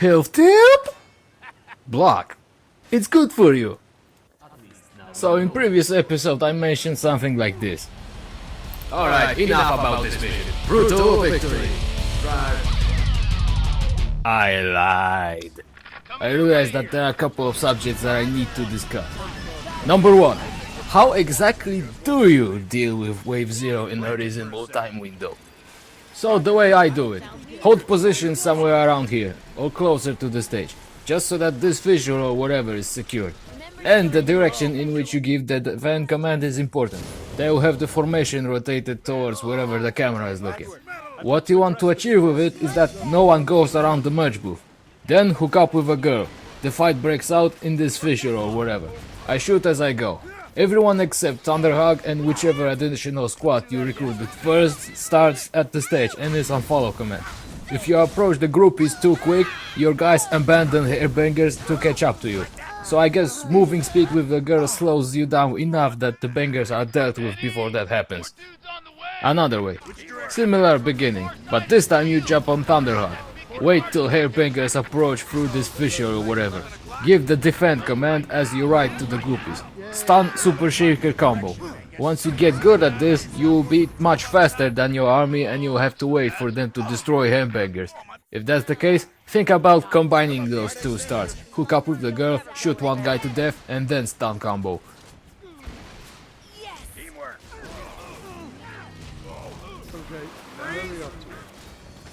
Health tip? Block. It's good for you. So in previous episode I mentioned something like this. Alright, enough about this mission. Brutal victory. I lied. I realized that there are a couple of subjects that I need to discuss. Number 1. How exactly do you deal with wave 0 in a reasonable time window? So the way I do it, hold position somewhere around here, or closer to the stage, just so that this fissure or whatever is secured. And the direction in which you give the defend command is important. They will have the formation rotated towards wherever the camera is looking. What you want to achieve with it is that no one goes around the merge booth. Then hook up with a girl. The fight breaks out in this fissure or wherever. I shoot as I go. Everyone except Thunderhog and whichever additional squad you recruited first starts at the stage and is on follow command. If you approach the groupies too quick, your guys abandon hairbangers to catch up to you. So I guess moving speed with the girl slows you down enough that the bangers are dealt with before that happens. Another way. Similar beginning, but this time you jump on Thunderhog. Wait till hairbangers approach through this fissure or whatever. Give the defend command as you ride to the groupies. Stun super shaker combo. Once you get good at this, you will be much faster than your army and you will have to wait for them to destroy hairbangers. If that's the case, think about combining those two starts. Hook up with the girl, shoot one guy to death and then stun combo.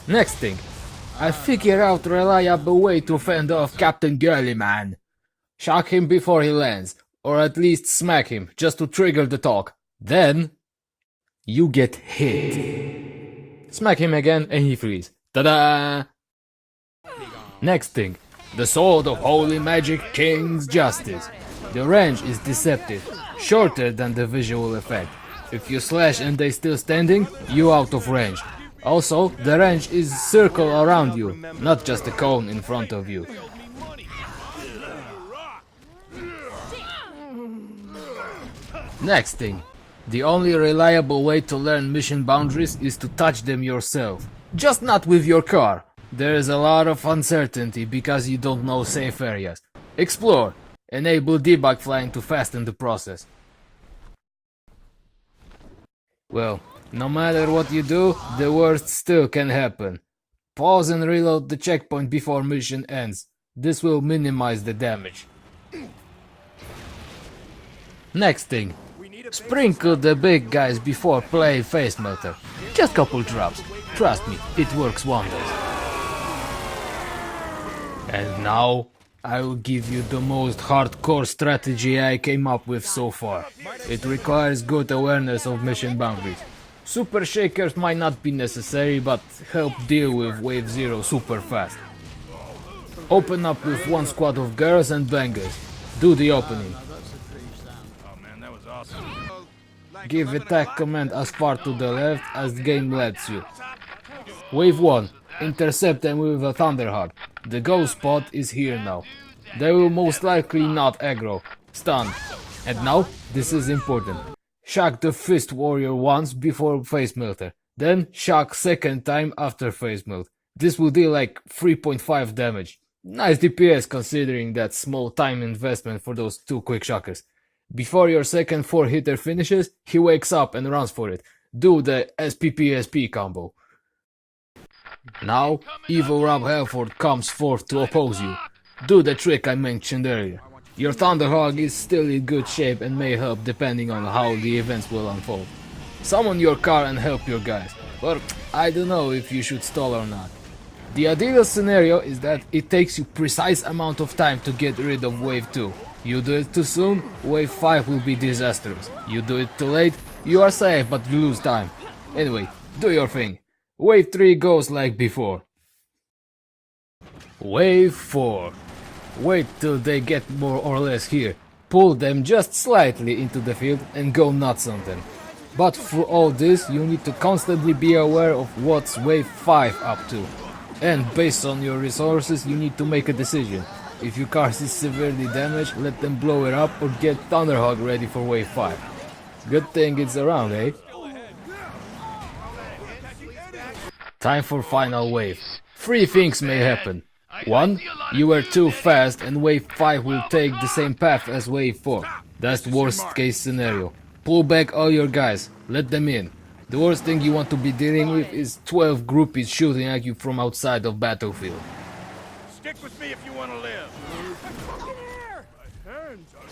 Next thing, I figure out a reliable way to fend off Captain Girlyman. Shock him before he lands, or at least smack him, just to trigger the talk. Then, you get hit. Smack him again and he frees. Ta-da! Next thing, the Sword of Holy Magic King's Justice. The range is deceptive, shorter than the visual effect. If you slash and they still standing, you out of range. Also, the range is circle around you, not just a cone in front of you. Next thing, the only reliable way to learn mission boundaries is to touch them yourself. Just not with your car. There is a lot of uncertainty because you don't know safe areas. Explore. Enable debug flying to fasten the process. Well, no matter what you do, the worst still can happen. Pause and reload the checkpoint before mission ends. This will minimize the damage. Next thing. Sprinkle the big guys before play face melter. Just couple drops. Trust me, it works wonders. And now, I will give you the most hardcore strategy I came up with so far. It requires good awareness of mission boundaries. Super shakers might not be necessary, but help deal with wave 0 super fast. Open up with one squad of girls and bangers. Do the opening. Give attack command as far to the left as the game lets you. Wave 1. Intercept them with a Thunderhog. The go spot is here now. They will most likely not aggro. Stun. And now, this is important. Shock the Fist Warrior once before face melter. Then shock second time after face melt. This will deal like 3.5 damage. Nice DPS considering that small time investment for those two quick shockers. Before your second 4-hitter finishes, he wakes up and runs for it. Do the SPPSP combo. Now, Evil Rob Halford comes forth to oppose you. Do the trick I mentioned earlier. Your Thunderhog is still in good shape and may help depending on how the events will unfold. Summon your car and help your guys, but I don't know if you should stall or not. The ideal scenario is that it takes you precise amount of time to get rid of wave 2. You do it too soon, wave 5 will be disastrous. You do it too late, you are safe but you lose time. Anyway, do your thing. Wave 3 goes like before. Wave 4. Wait till they get more or less here. Pull them just slightly into the field and go nuts on them. But for all this, you need to constantly be aware of what's wave 5 up to. And based on your resources, you need to make a decision. If your car is severely damaged, let them blow it up or get Thunderhog ready for wave 5. Good thing it's around, eh? Time for final wave. 3 things may happen. 1. You were too fast and wave 5 will take the same path as wave 4. That's the worst case scenario. Pull back all your guys, let them in. The worst thing you want to be dealing with is 12 groupies shooting at you from outside of battlefield. Stick with me if you want to live. My hands are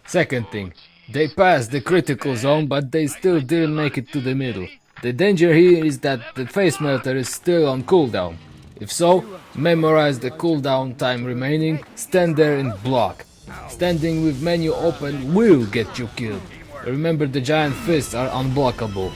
Second thing, they passed the critical zone but they still didn't make it to the middle. The danger here is that the face melter is still on cooldown. If so, memorize the cooldown time remaining, stand there and block. Standing with menu open will get you killed. Remember, the giant fists are unblockable.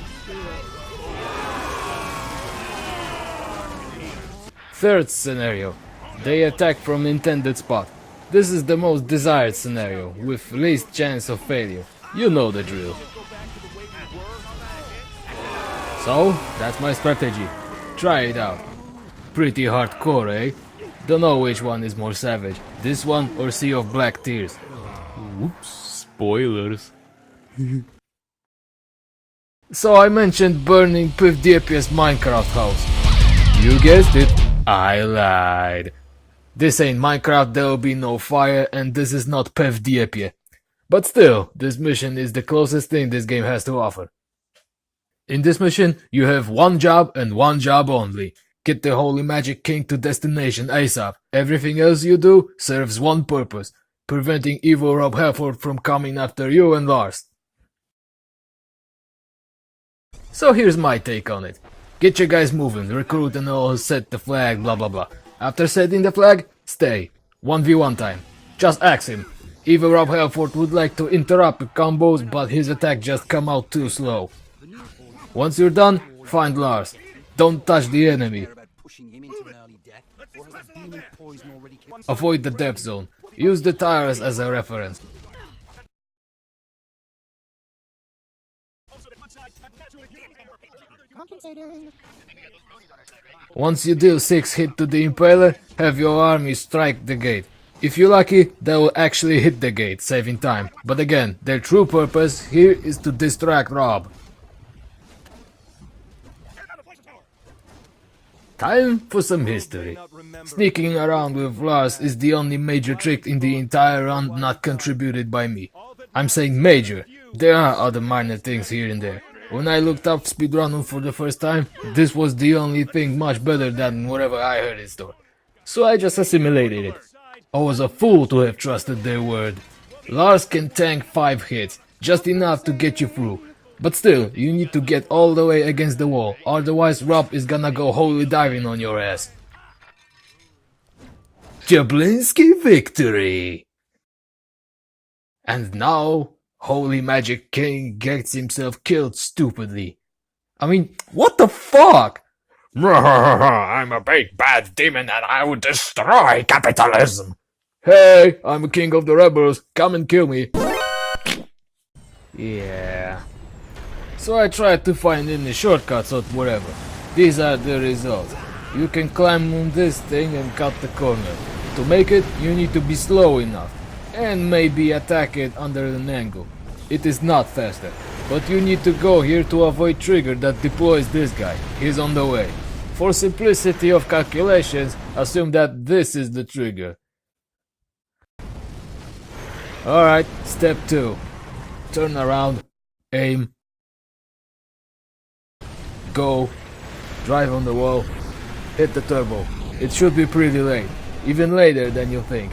Third scenario, they attack from intended spot. This is the most desired scenario, with least chance of failure. You know the drill. So, that's my strategy. Try it out. Pretty hardcore, eh? Don't know which one is more savage, this one or Sea of Black Tears. Whoops, spoilers. So I mentioned burning pewiepie's Minecraft house. You guessed it, I lied. This ain't Minecraft, there will be no fire, and this is not pewiepie. But still, this mission is the closest thing this game has to offer. In this mission, you have one job and one job only. Get the Holy Magic King to destination ASAP. Everything else you do serves one purpose, preventing evil Rob Halford from coming after you and Lars. So here's my take on it. Get your guys moving, recruit and all, set the flag, blah blah blah. After setting the flag, stay. 1v1 time. Just ask him. Evil Rob Halford would like to interrupt the combos, but his attack just come out too slow. Once you're done, find Lars. Don't touch the enemy. Avoid the depth zone. Use the tires as a reference. Once you deal 6 hit to the Impaler, have your army strike the gate. If you're lucky, they will actually hit the gate, saving time. But again, their true purpose here is to distract Rob. Time for some history. Sneaking around with Lars is the only major trick in the entire run not contributed by me. I'm saying major, there are other minor things here and there. When I looked up Speedrun for the first time, this was the only thing much better than whatever I heard in store. So I just assimilated it. I was a fool to have trusted their word. Lars can tank 5 hits, just enough to get you through. But still, you need to get all the way against the wall, otherwise Rob is gonna go holy diving on your ass. Jablinski victory! And now, Holy Magic King gets himself killed stupidly. I mean, what the fuck? I'm a big bad demon and I will destroy capitalism. Hey, I'm a king of the rebels, come and kill me. Yeah. So I tried to find any shortcuts or whatever. These are the results. You can climb on this thing and cut the corner. To make it, you need to be slow enough. And maybe attack it under an angle. It is not faster. But you need to go here to avoid trigger that deploys this guy. He's on the way. For simplicity of calculations, assume that this is the trigger. Alright, step 2. Turn around, aim. Go, drive on the wall, hit the turbo. It should be pretty late, even later than you think.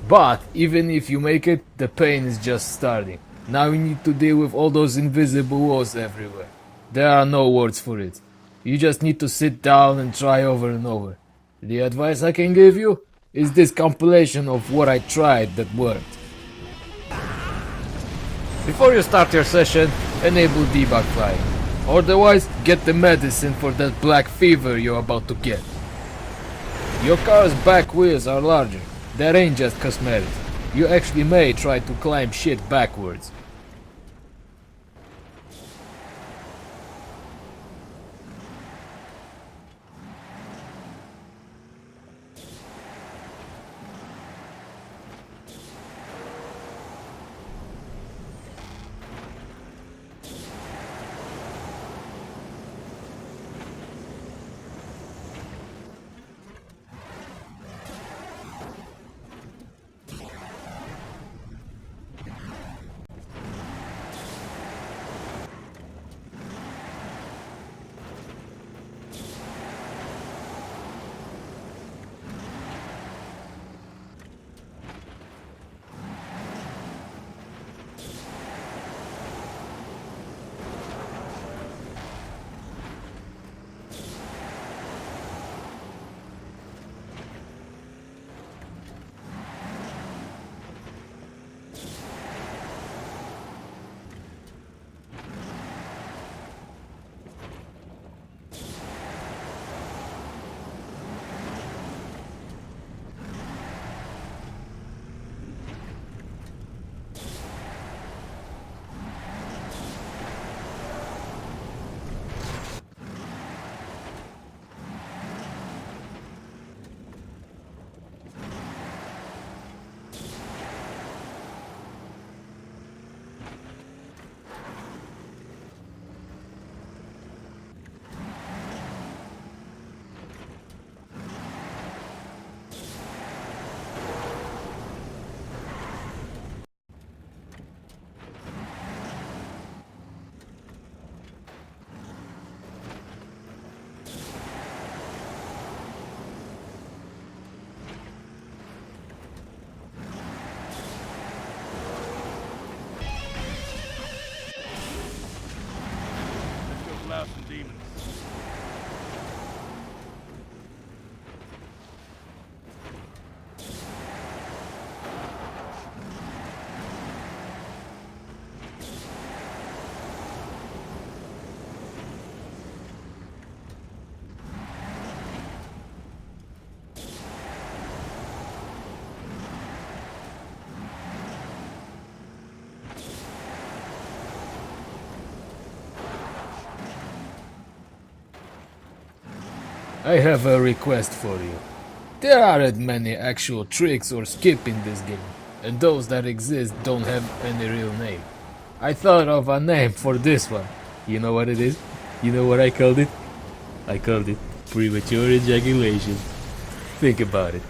But even if you make it, the pain is just starting. Now you need to deal with all those invisible walls everywhere. There are no words for it. You just need to sit down and try over and over. The advice I can give you is this compilation of what I tried that worked. Before you start your session, enable debug flying. Otherwise, get the medicine for that black fever you're about to get. Your car's back wheels are larger. That ain't just cosmetic. You actually may try to climb shit backwards. off some demons. I have a request for you. There aren't many actual tricks or skip in this game, and those that exist don't have any real name. I thought of a name for this one. You know what it is? You know what I called it? I called it premature ejaculation. Think about it.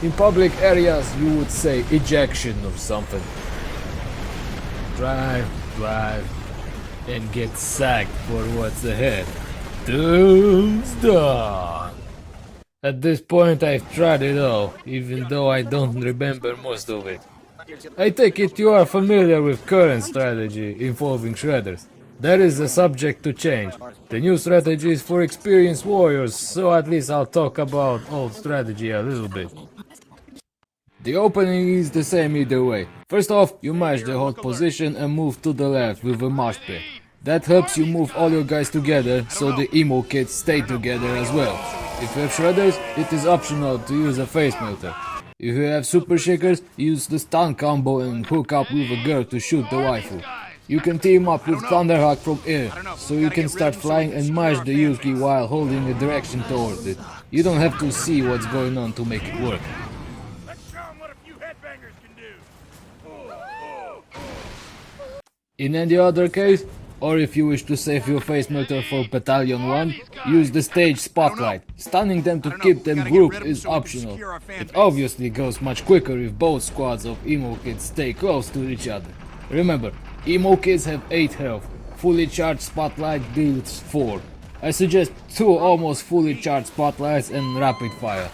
In public areas you would say ejection or something. Drive, and get sacked for what's ahead. Daaawn. At this point I've tried it all, even though I don't remember most of it. I take it you are familiar with current strategy involving shredders. That is the subject to change. The new strategy is for experienced warriors, so at least I'll talk about old strategy a little bit. The opening is the same either way. First off, you mash the hold position and move to the left with a mosh pit. That helps you move all your guys together, so the emo kids stay together as well. If you have shredders, it is optional to use a face melter. If you have super shakers, use the stun combo and hook up with a girl to shoot the waifu. You can team up with Thunderhawk from air, so you can start flying and mash the Yuki while holding a direction towards it. You don't have to see what's going on to make it work. Let's show 'em what a few headbangers can do. In any other case, or if you wish to save your face melter for Battalion 1, use the stage spotlight. Stunning them to keep them grouped is optional. It obviously goes much quicker if both squads of emo kids stay close to each other. Remember, emo kids have 8 health, fully charged spotlight deals 4. I suggest 2 almost fully charged spotlights and rapid fire.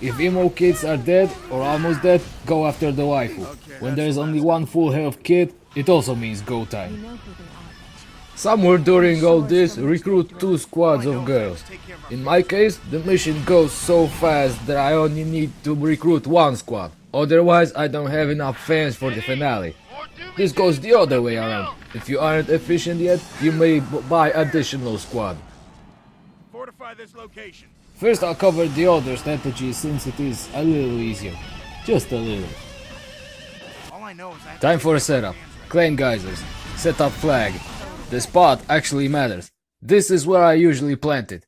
If emo kids are dead or almost dead, go after the waifu. When there is only 1 full health kid, it also means go time. Somewhere during all this, recruit 2 squads of girls. In my case, the mission goes so fast that I only need to recruit 1 squad. Otherwise, I don't have enough fans for the finale. This goes the other way around. If you aren't efficient yet, you may buy additional squad. Fortify this location. First I'll cover the other strategy since it is a little easier. Just a little. All I know is I Time for a setup. Claim geysers. Set up flag. The spot actually matters. This is where I usually plant it.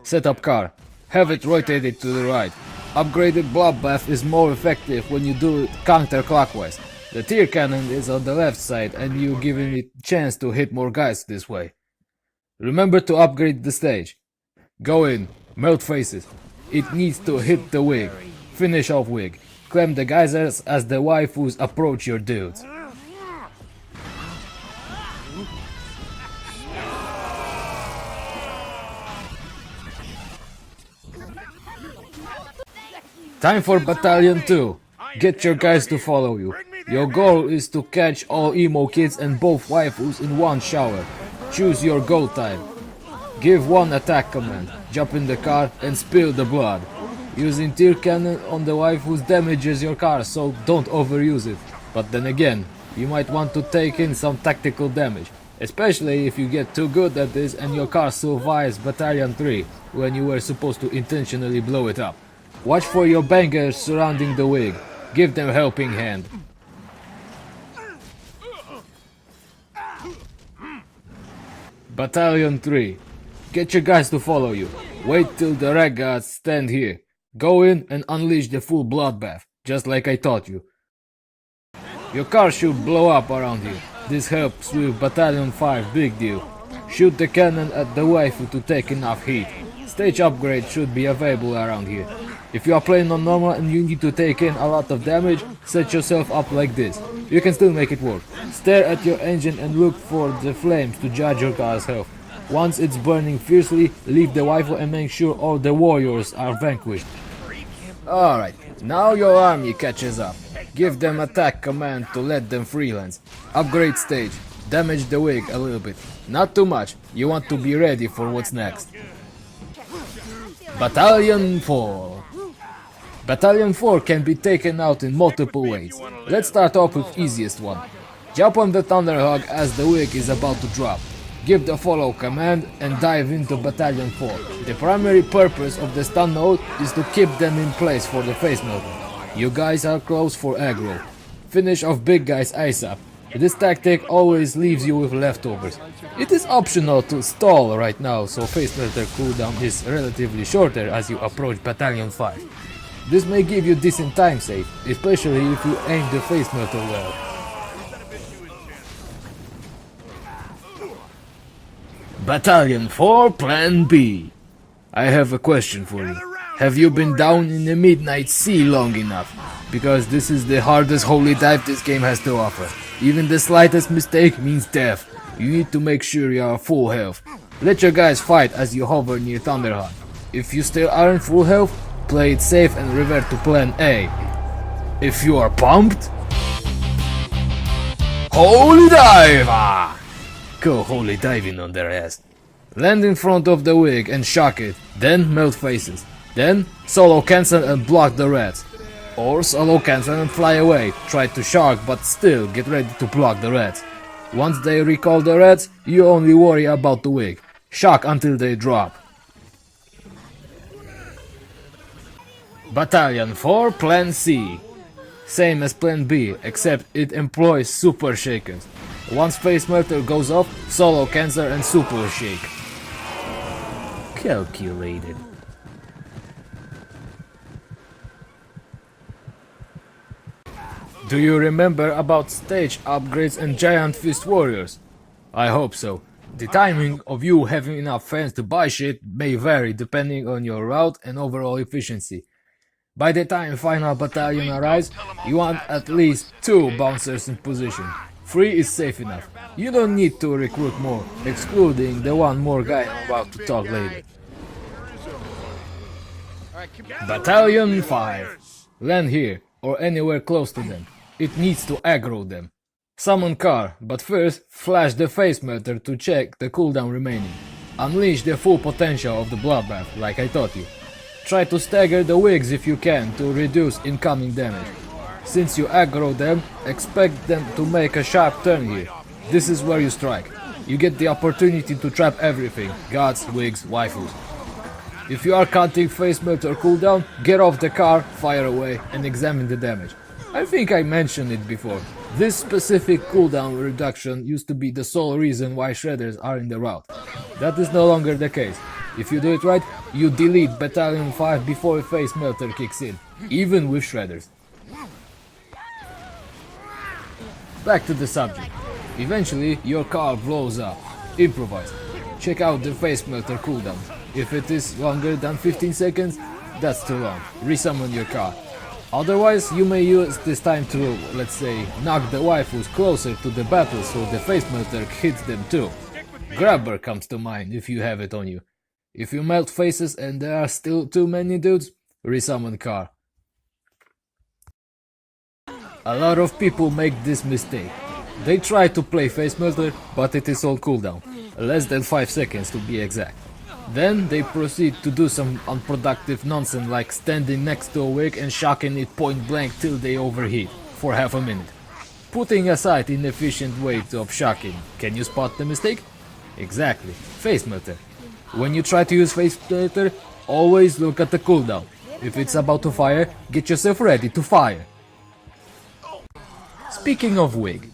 Set up car. Have it rotated to the right. Upgraded bloodbath is more effective when you do it counterclockwise. The tear cannon is on the left side and you giving it chance to hit more guys this way. Remember to upgrade the stage. Go in, melt faces. It needs to hit the wig. Finish off wig. Clamp the geysers as the waifus approach your dudes. Time for Battalion 2. Get your guys to follow you. Your goal is to catch all emo kids and both waifus in one shower. Choose your go time. Give 1 attack command. Jump in the car and spill the blood. Using tear cannon on the waifus damages your car, so don't overuse it. But then again, you might want to take in some tactical damage. Especially if you get too good at this and your car survives Battalion 3, when you were supposed to intentionally blow it up. Watch for your bangers surrounding the wig. Give them a helping hand. Battalion 3. Get your guys to follow you. Wait till the red guards stand here. Go in and unleash the full bloodbath, just like I taught you. Your car should blow up around here. This helps with Battalion 5, big deal. Shoot the cannon at the waifu to take enough heat. Stage upgrade should be available around here. If you are playing on normal and you need to take in a lot of damage, set yourself up like this. You can still make it work. Stare at your engine and look for the flames to judge your car's health. Once it's burning fiercely, leave the waifu and make sure all the warriors are vanquished. Alright, Now your army catches up. Give them attack command to let them freelance. Upgrade stage. Damage the wig a little bit. Not too much. You want to be ready for what's next. Battalion 4. Battalion 4 can be taken out in multiple ways. Let's start off with easiest one. Jump on the Thunderhog as the wig is about to drop. Give the follow command and dive into Battalion 4. The primary purpose of the stun node is to keep them in place for the face melter. You guys are close for aggro. Finish off big guys ASAP. This tactic always leaves you with leftovers. It is optional to stall right now, so face melter cooldown is relatively shorter as you approach Battalion 5. This may give you decent time save, especially if you aim the face melter well. Battalion 4 Plan B. I have a question for you. Have you been down in the Midnight Sea long enough? Because this is the hardest holy dive this game has to offer. Even the slightest mistake means death. You need to make sure you are full health. Let your guys fight as you hover near Thunderhawk. If you still aren't full health, play it safe and revert to Plan A. If you are pumped, holy dive! Go holy diving on their ass. Land in front of the wig and shock it, then melt faces. Then solo cancel and block the rats. Or solo cancel and fly away, try to shark but still get ready to block the rats. Once they recall the rats, you only worry about the wig. Shock until they drop. Battalion 4 Plan C. Same as Plan B, except it employs super shakers. Once face melter goes off, solo cancel and super shake. Calculated. Do you remember about stage upgrades and giant fist warriors? I hope so. The timing of you having enough fans to buy shit may vary depending on your route and overall efficiency. By the time final battalion arrives, you want at least 2 bouncers in position. 3 is safe enough. You don't need to recruit more, excluding the one more guy I'm about to talk later. Battalion 5. Land here, or anywhere close to them. It needs to aggro them. Summon car, but first flash the face melter to check the cooldown remaining. Unleash the full potential of the bloodbath, like I taught you. Try to stagger the wigs if you can to reduce incoming damage. Since you aggro them, expect them to make a sharp turn here. This is where you strike. You get the opportunity to trap everything, gods, wigs, waifus. If you are counting face melter cooldown, get off the car, fire away, and examine the damage. I think I mentioned it before. This specific cooldown reduction used to be the sole reason why shredders are in the route. That is no longer the case. If you do it right, you delete Battalion 5 before face melter kicks in, even with shredders. Back to the subject. Eventually, your car blows up. Improvise. Check out the face melter cooldown. If it is longer than 15 seconds, that's too long. Resummon your car. Otherwise, you may use this time to, let's say, knock the waifus closer to the battle so the face melter hits them too. Grabber comes to mind if you have it on you. If you melt faces and there are still too many dudes, resummon car. A lot of people make this mistake. They try to play face melter, but it is on cooldown, less than 5 seconds to be exact. Then they proceed to do some unproductive nonsense like standing next to a wig and shocking it point blank till they overheat, for half a minute. Putting aside inefficient ways of shocking, can you spot the mistake? Exactly, face melter. When you try to use face melter, always look at the cooldown. If it's about to fire, get yourself ready to fire. Speaking of wig,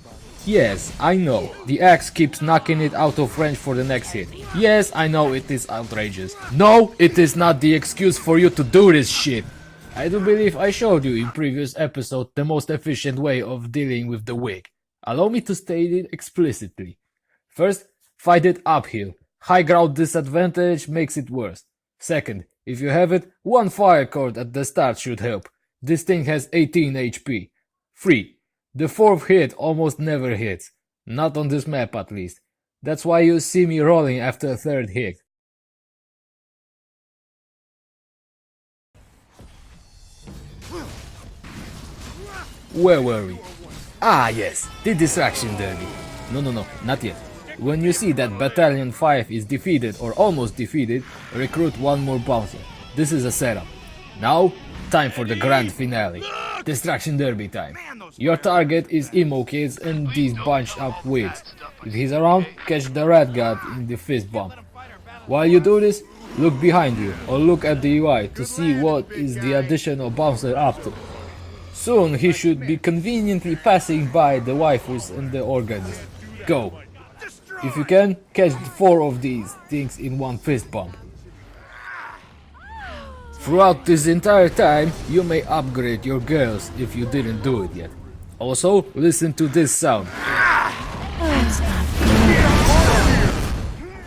yes, I know, the axe keeps knocking it out of range for the next hit. Yes, I know it is outrageous. No, it is not the excuse for you to do this shit. I do believe I showed you in previous episode the most efficient way of dealing with the wig. Allow me to state it explicitly. First, fight it uphill. High ground disadvantage makes it worse. Second, if you have it, one fire cord at the start should help. This thing has 18 HP. 3. The 4th hit almost never hits. Not on this map at least. That's why you see me rolling after a 3rd hit. Where were we? Ah yes, the distraction derby. No, not yet. When you see that Battalion 5 is defeated or almost defeated, recruit one more bouncer. This is a setup. Now, time for the grand finale. Distraction derby time. Your target is emo kids and these bunched up wigs. If he's around, catch the red guy in the fist bump. While you do this, look behind you or look at the UI to see what is the additional bouncer up to. Soon he should be conveniently passing by the waifus and the organist. Go! If you can, catch 4 of these things in one fist bump. Throughout this entire time, you may upgrade your girls if you didn't do it yet. Also, listen to this sound.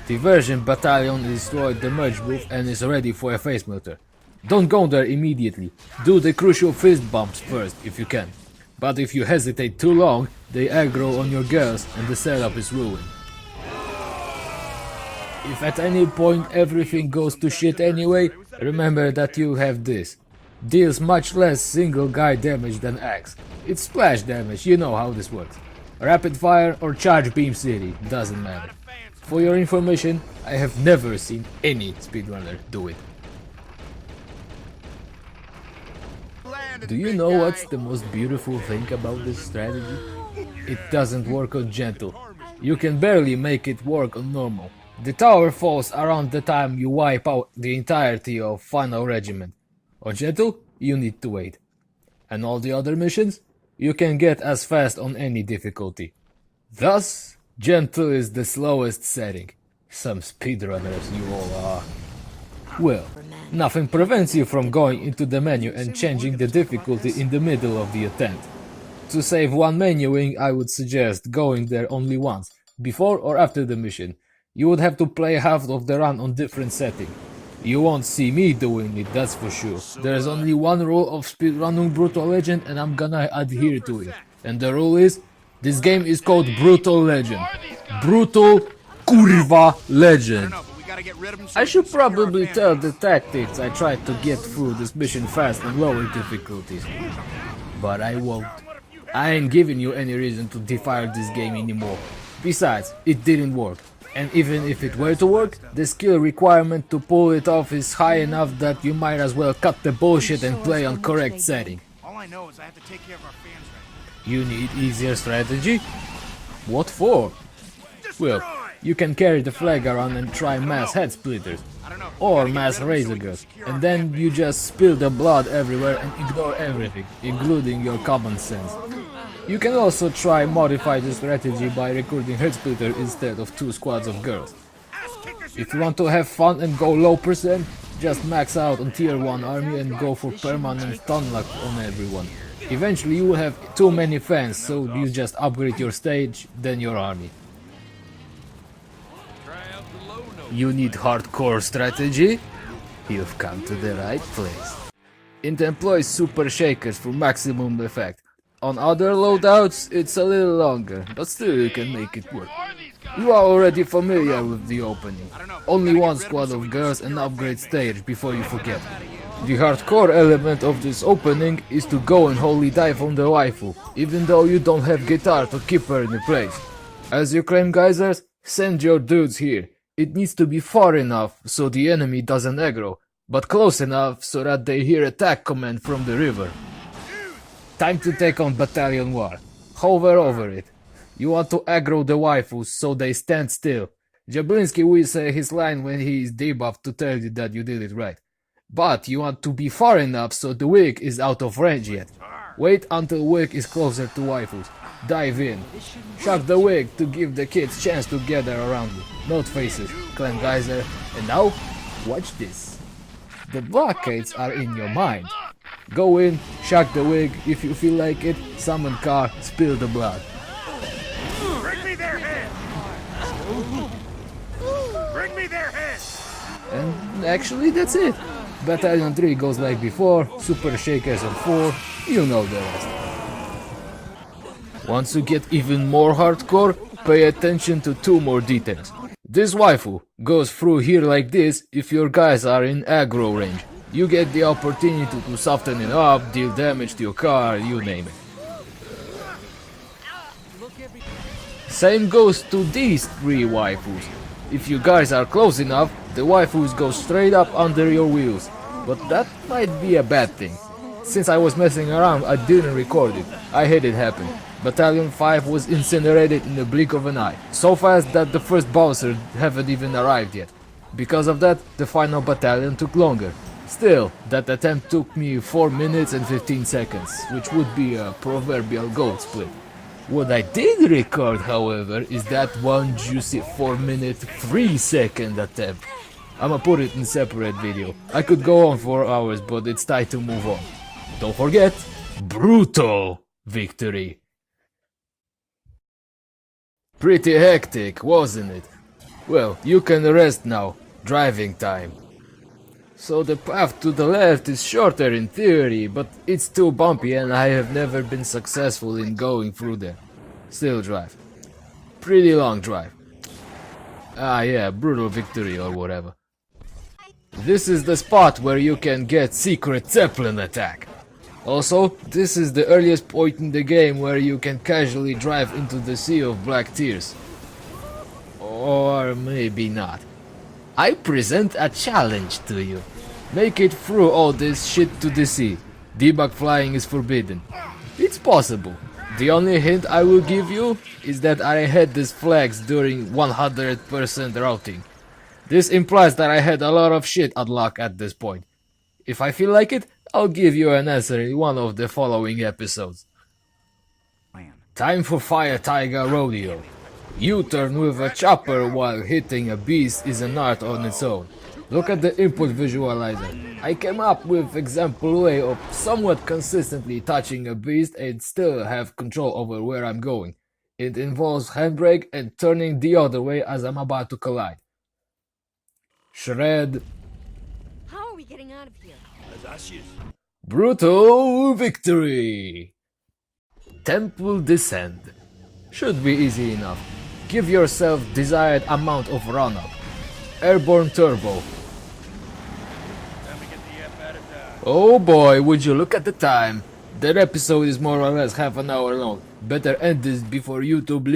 Diversion Battalion destroyed the merge booth and is ready for a face melter. Don't go there immediately. Do the crucial fist bumps first if you can. But if you hesitate too long, they aggro on your girls and the setup is ruined. If at any point everything goes to shit anyway, remember that you have this. Deals much less single guy damage than Axe. It's splash damage, you know how this works. Rapid fire or charge beam city, doesn't matter. For your information, I have never seen any speedrunner do it. Do you know what's the most beautiful thing about this strategy? It doesn't work on gentle. You can barely make it work on normal. The tower falls around the time you wipe out the entirety of Final Regiment. On gentle, you need to wait. And all the other missions, you can get as fast on any difficulty. Thus, gentle is the slowest setting. Some speedrunners you all are. Well, nothing prevents you from going into the menu and changing the difficulty in the middle of the attempt. To save one menuing, I would suggest going there only once, before or after the mission. You would have to play half of the run on different setting. You won't see me doing it, that's for sure. There's only one rule of speedrunning Brütal Legend and I'm gonna adhere to it. And the rule is, this game is called Brütal Legend. Brütal Kurva Legend. I should probably tell the tactics I tried to get through this mission fast and lower difficulties. But I won't. I ain't giving you any reason to defile this game anymore. Besides, it didn't work. And even if it were to work, the skill requirement to pull it off is high enough that you might as well cut the bullshit and play on correct setting. All I know is I have to take care of our fans right You need easier strategy? What for? Well, you can carry the flag around and try mass head splitters. Or mass razor guns. And then you just spill the blood everywhere and ignore everything, including your common sense. You can also try modify the strategy by recruiting head splitter instead of 2 squads of girls. If you want to have fun and go low percent, just max out on tier 1 army and go for permanent stun lock on everyone. Eventually you will have too many fans, so you just upgrade your stage, then your army. You need hardcore strategy? You've come to the right place. It employs super shakers for maximum effect. On other loadouts, it's a little longer, but still you can make it work. You are already familiar with the opening. Only one squad of girls and upgrade stage before you forget. The hardcore element of this opening is to go and holy dive on the waifu, even though you don't have guitar to keep her in place. As you claim geysers, send your dudes here. It needs to be far enough so the enemy doesn't aggro, but close enough so that they hear attack command from the river. Time to take on Battalion War. Hover over it. You want to aggro the waifus so they stand still. Jablinski will say his line when he is debuffed to tell you that you did it right. But you want to be far enough so the wig is out of range yet. Wait until wig is closer to waifus. Dive in. Shock the wig to give the kids chance to gather around you. Note faces, clan geyser, and now, watch this. The blockades are in your mind. Go in, shock the wig, if you feel like it, summon car, spill the blood. Bring me their head! Bring me their head! And actually that's it. Battalion 3 goes like before, super shakers on 4, you know the rest. Once you get even more hardcore, pay attention to 2 more details. This waifu goes through here like this if your guys are in aggro range. You get the opportunity to soften it up, deal damage to your car, you name it. Same goes to these 3 waifus. If you guys are close enough, the waifus go straight up under your wheels. But that might be a bad thing. Since I was messing around, I didn't record it. I had it happen. Battalion 5 was incinerated in the blink of an eye. So fast that the first bouncer haven't even arrived yet. Because of that, the final battalion took longer. Still, that attempt took me 4 minutes and 15 seconds, which would be a proverbial gold split. What I did record, however, is that one juicy 4-minute 3-second attempt. I'ma put it in separate video. I could go on for hours, but it's time to move on. Don't forget, brutal victory. Pretty hectic, wasn't it? Well, you can rest now. Driving time. So the path to the left is shorter in theory, but it's too bumpy and I have never been successful in going through there. Still drive. Pretty long drive. Ah yeah, brutal victory or whatever. This is the spot where you can get secret Zeppelin attack. Also, this is the earliest point in the game where you can casually drive into the sea of black tears. Or maybe not. I present a challenge to you. Make it through all this shit to the sea. Debug flying is forbidden. It's possible. The only hint I will give you is that I had these flags during 100% routing. This implies that I had a lot of shit unlocked at this point. If I feel like it, I'll give you an answer in one of the following episodes. Time for Fire Tiger Rodeo. U-turn with a chopper while hitting a beast is an art on its own. Look at the input visualizer. I came up with example way of somewhat consistently touching a beast and still have control over where I'm going. It involves handbrake and turning the other way as I'm about to collide. Shred. How are we getting out of here? Brutal victory! Temple Descent. Should be easy enough. Give yourself desired amount of run-up. Airborne Turbo. Oh boy, would you look at the time. That episode is more or less half an hour long. Better end this before YouTube